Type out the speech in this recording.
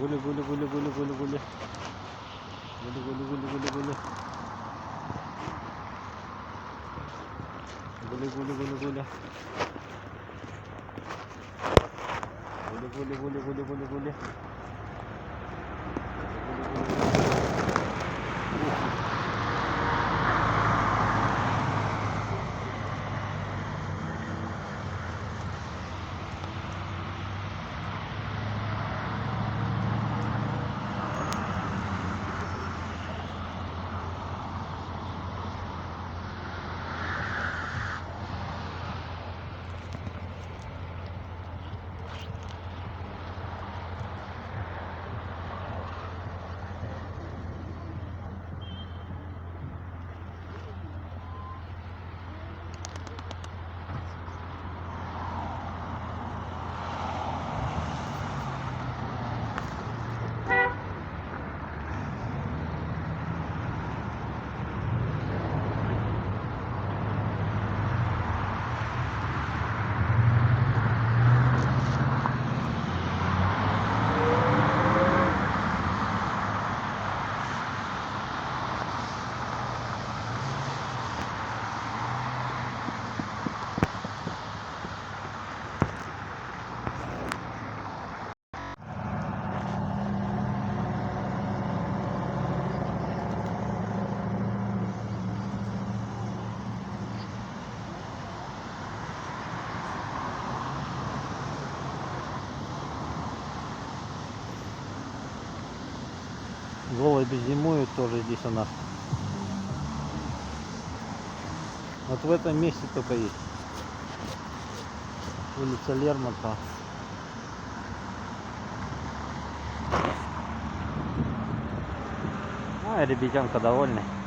Гули, гули, гули, гули, гули, гули. Гули, гули, гули, гули, гули. Гули, гули, гули, гули. Гули, гули, гули, гули, гули, гули. Голуби зимуют тоже здесь у нас. Вот в этом месте только есть. Улица Лермонтова. А, ребятенка довольны.